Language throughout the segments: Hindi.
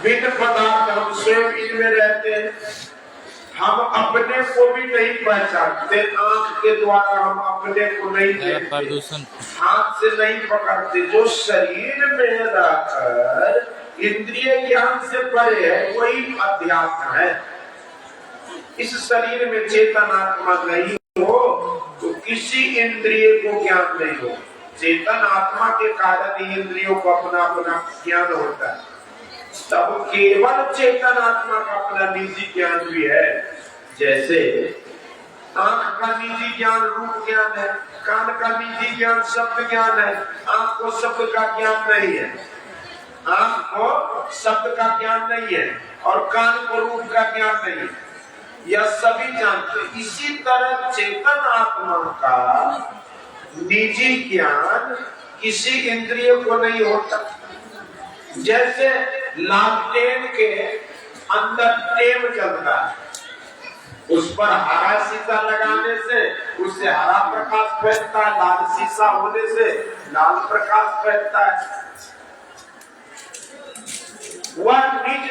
भिन्न पदार्थ हम स्वयं इनमें रहते हैं। हम अपने को भी नहीं पहचानते, आंख के द्वारा हम अपने को नहीं देखते, हाथ से नहीं पकड़ते। जो शरीर में रहकर इंद्रिय ज्ञान से परे है वही अध्यात्म है। इस शरीर में चेतन आत्मा नहीं हो तो किसी इंद्रिय को ज्ञान नहीं हो। चेतन आत्मा के कारण ही इंद्रियों को अपना अपना ज्ञान होता है। तब केवल चेतन आत्मा का अपना निजी ज्ञान भी है। जैसे आंख का निजी ज्ञान रूप ज्ञान है, कान का निजी ज्ञान शब्द ज्ञान है। आंख को शब्द का ज्ञान नहीं है, आंख को शब्द का ज्ञान नहीं है और कान को रूप का ज्ञान नहीं है, यह सभी जानते। इसी तरह चेतन आत्मा का निजी ज्ञान किसी इंद्रिय को नहीं होता। जैसे लालटेन के अंदर टेम जलता है, उस पर हरा शीशा लगाने से उससे हरा प्रकाश फैलता है, लाल शीशा होने से लाल प्रकाश फैलता है। वह निज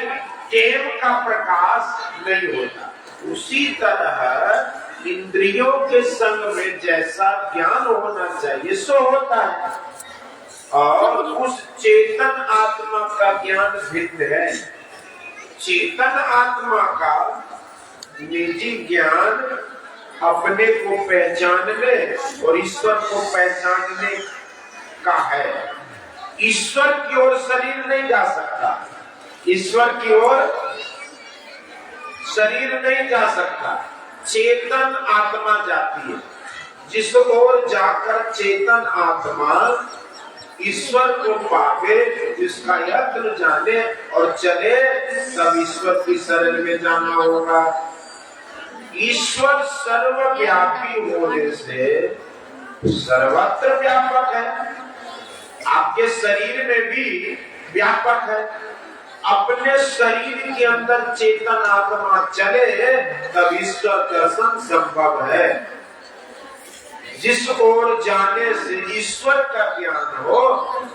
टेम का प्रकाश नहीं होता। उसी तरह इंद्रियों के संग में जैसा ज्ञान होना चाहिए सो होता है, और उस चेतन आत्मा का ज्ञान भिन्न है। चेतन आत्मा का निजी ज्ञान अपने को पहचानने और ईश्वर को पहचानने का है। ईश्वर की ओर शरीर नहीं जा सकता, ईश्वर की ओर शरीर नहीं जा सकता, चेतन आत्मा जाती है। जिस ओर जाकर चेतन आत्मा ईश्वर को पावे, जिसका यत्न जाने और चले, तब ईश्वर की शरण में जाना होगा। ईश्वर सर्वव्यापी होने से सर्वत्र व्यापक है, आपके शरीर में भी व्यापक है। अपने शरीर के अंदर चेतन आत्मा चले तब ईश्वर दर्शन संभव है। जिस ओर जाने से ईश्वर का ज्ञान हो,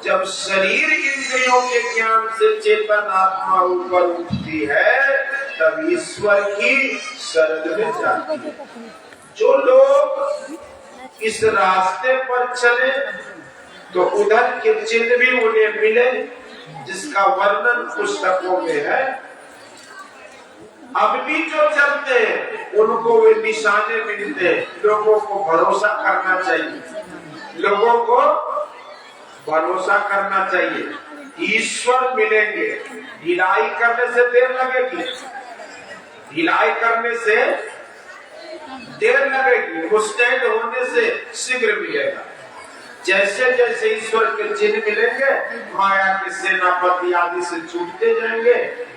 जब शरीर इंद्रियों के ज्ञान से चेतन आत्मा ऊपर उठती है तब ईश्वर की शरण में जाती है। जो लोग इस रास्ते पर चले तो उधर के चिन्ह भी उन्हें मिले, जिसका वर्णन पुस्तकों में है। अब भी जो चलते हैं उनको वे निशाने मिलते हैं। लोगों को भरोसा करना चाहिए, लोगों को भरोसा करना चाहिए। ईश्वर मिलेंगे। ढिलाई करने से देर लगेगी, ढिलाई करने से देर लगेगी, मुस्तैद होने से शीघ्र मिलेगा। जैसे जैसे ईश्वर के चिन्ह मिलेंगे माया के सेनापति आदि से छूटते जाएंगे।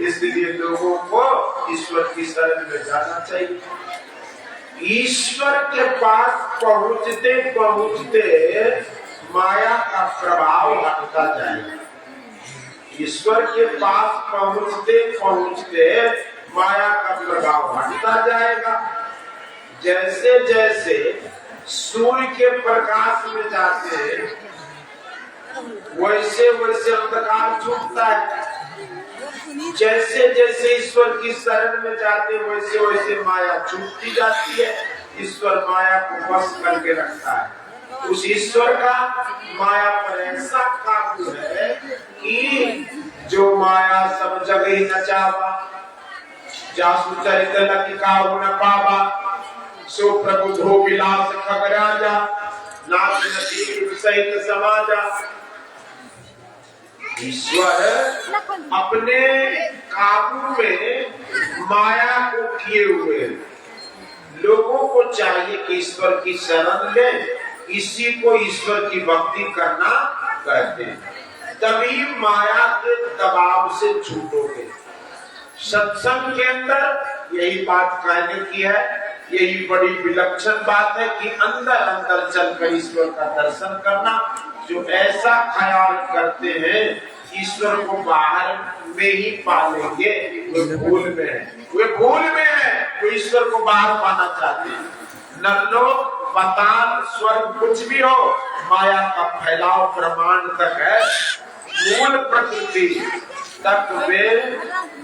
इसलिए लोगों को ईश्वर की शरण में जाना चाहिए। ईश्वर के पास पहुंचते पहुंचते माया का प्रभाव हटता जाएगा। ईश्वर के पास पहुंचते पहुंचते माया का प्रभाव हटता जाएगा। जैसे जैसे सूर्य के प्रकाश में जाते हैं वैसे वैसे अंधकार छूटता है। जैसे जैसे ईश्वर की शरण में जाते वैसे वैसे माया छूटती जाती है। ईश्वर माया को बस करके रखता है। उस ईश्वर का माया पर ऐसा काबू है कि जो माया सब जगह ही नचावा, जासु चरित लतिकाऊ न पावा, सो प्रभु धो विलास खगराजा, नाथ नसीब सहित समाजा। ईश्वर अपने काबू में माया को किए हुए। लोगों को चाहिए कि ईश्वर की शरण ले, इसी को ईश्वर की भक्ति करना कहते हैं। तभी माया के दबाव से छूटोगे। सत्संग के अंदर यही बात कहने की है। यही बड़ी विलक्षण बात है कि अंदर अंदर चलकर ईश्वर का दर्शन करना। जो ऐसा ख्याल करते हैं ईश्वर को बाहर में ही पालेंगे, वे भूल में है, वे भूल में है। वो ईश्वर को बाहर पाना चाहते हैं। नरलोक, पाताल, स्वर्ग कुछ भी हो, माया का फैलाव ब्रह्मांड तक है। मूल प्रकृति तक वे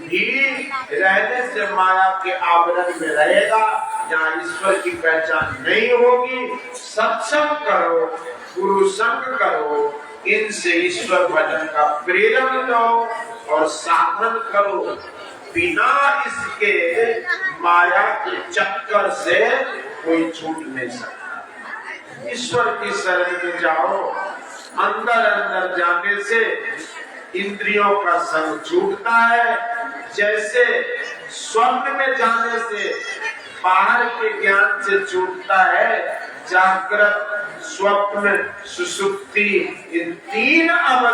भी रहने से माया के आवरण में रहेगा, जहाँ ईश्वर की पहचान नहीं होगी। सत्संग करो, गुरु संग करो, इनसे ईश्वर भजन का प्रेरण लो और साधन करो। बिना इसके माया के चक्कर से कोई छूट नहीं सकता। ईश्वर की शरण में जाओ। अंदर अंदर जाने से इंद्रियों का संग छूटता है। जैसे स्वप्न में जाने से बाहर के ज्ञान से छूटता है, जागृत, स्वप्न, सुषुप्ति, इन तीन अवस्था